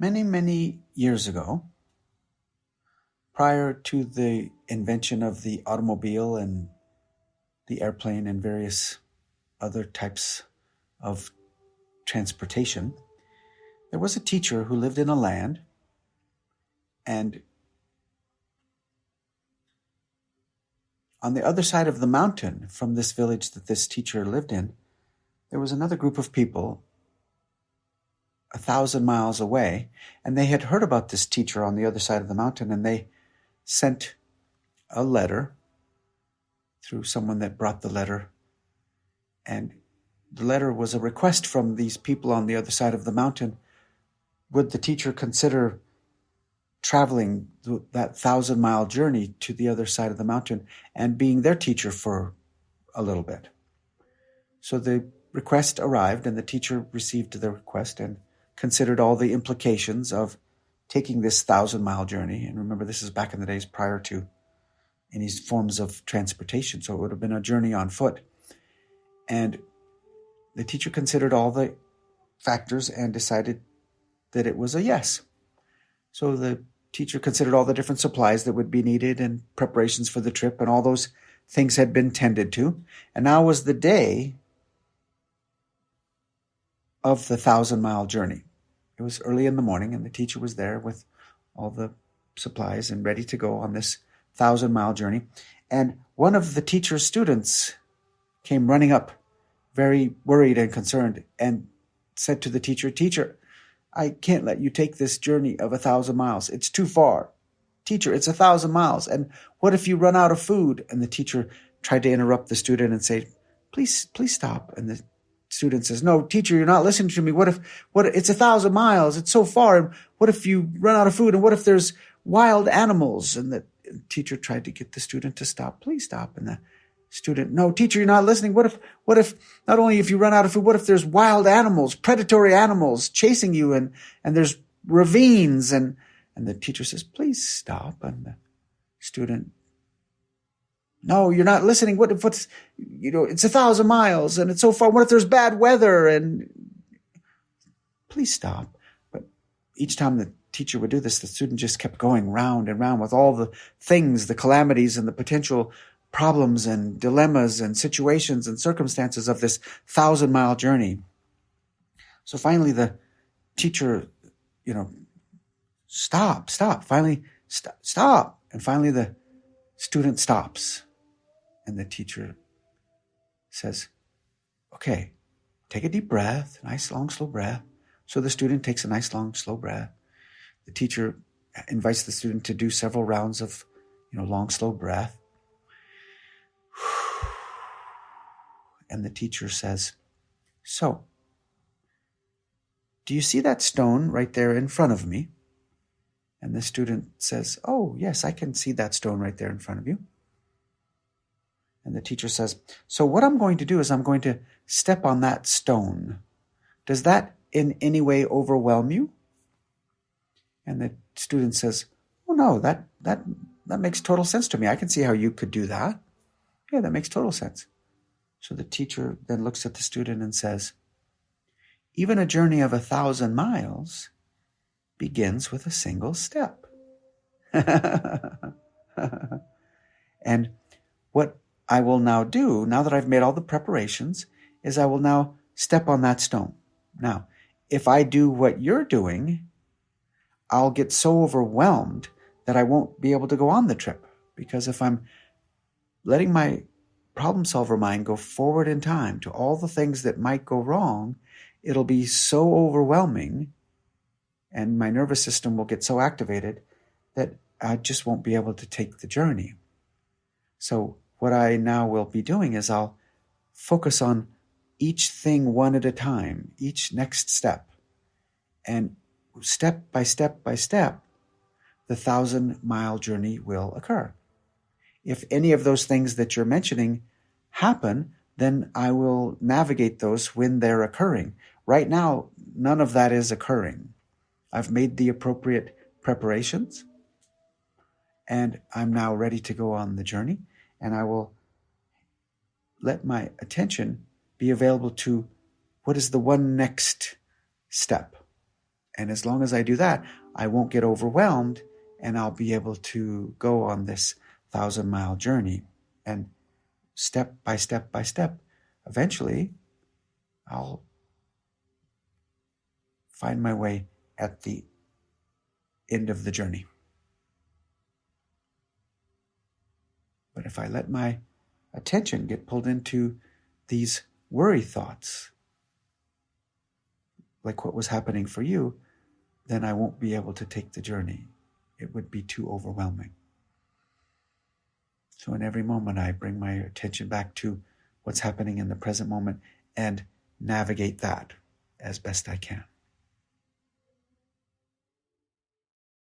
Many, many years ago, prior to the invention of the automobile and the airplane and various other types of transportation, there was a teacher who lived in a land, and on the other side of the mountain from this village that this teacher lived in, there was another group of people 1,000 miles away, and they had heard about this teacher on the other side of the mountain, and they sent a letter through someone that brought the letter. And the letter was a request from these people on the other side of the mountain. Would the teacher consider traveling that 1,000-mile journey to the other side of the mountain and being their teacher for a little bit? So the request arrived, and the teacher received the request and considered all the implications of taking this 1,000-mile journey. And remember, this is back in the days prior to any forms of transportation, so it would have been a journey on foot. And the teacher considered all the factors and decided that it was a yes. So the teacher considered all the different supplies that would be needed and preparations for the trip, and all those things had been tended to. And now was the day of the 1,000-mile journey. It was early in the morning, and the teacher was there with all the supplies and ready to go on this 1,000-mile journey. And one of the teacher's students came running up, very worried and concerned, and said to the teacher, "Teacher, I can't let you take this journey of 1,000 miles. It's too far. Teacher, it's 1,000 miles. And what if you run out of food?" And the teacher tried to interrupt the student and say, please stop. And the student says, "No, teacher, you're not listening to me. What if it's 1,000 miles? It's so far. And what if you run out of food? And what if there's wild animals?" And the teacher tried to get the student to stop. "Please stop." And the student, "No, teacher, you're not listening. What if not only if you run out of food, what if there's wild animals, predatory animals chasing you, and there's ravines?" And the teacher says, "Please stop." And the student, "No, you're not listening. It's 1,000 miles and it's so far. What if there's bad weather? And please stop." But each time the teacher would do this, the student just kept going round and round with all the things, the calamities and the potential problems and dilemmas and situations and circumstances of this 1,000-mile journey. So finally the teacher, stop. Finally, stop. And finally the student stops. And the teacher says, "Okay, take a deep breath, nice, long, slow breath." So the student takes a nice, long, slow breath. The teacher invites the student to do several rounds of, long, slow breath. And the teacher says, "So, do you see that stone right there in front of me?" And the student says, "Oh, yes, I can see that stone right there in front of you." And the teacher says, "So what I'm going to do is I'm going to step on that stone. Does that in any way overwhelm you?" And the student says, "Oh, no, that makes total sense to me. I can see how you could do that. Yeah, that makes total sense." So the teacher then looks at the student and says, "Even a journey of 1,000 miles begins with a single step." And what I will now do, now that I've made all the preparations, is I will now step on that stone. Now, if I do what you're doing, I'll get so overwhelmed that I won't be able to go on the trip. Because if I'm letting my problem solver mind go forward in time to all the things that might go wrong, it'll be so overwhelming and my nervous system will get so activated that I just won't be able to take the journey. So what I now will be doing is I'll focus on each thing one at a time, each next step. And step by step by step, the 1,000-mile journey will occur. If any of those things that you're mentioning happen, then I will navigate those when they're occurring. Right now, none of that is occurring. I've made the appropriate preparations, and I'm now ready to go on the journey, and I will let my attention be available to what is the one next step. And as long as I do that, I won't get overwhelmed, and I'll be able to go on this 1,000-mile journey. And step by step by step, eventually, I'll find my way at the end of the journey. But if I let my attention get pulled into these worry thoughts, like what was happening for you, then I won't be able to take the journey. It would be too overwhelming. So in every moment, I bring my attention back to what's happening in the present moment and navigate that as best I can.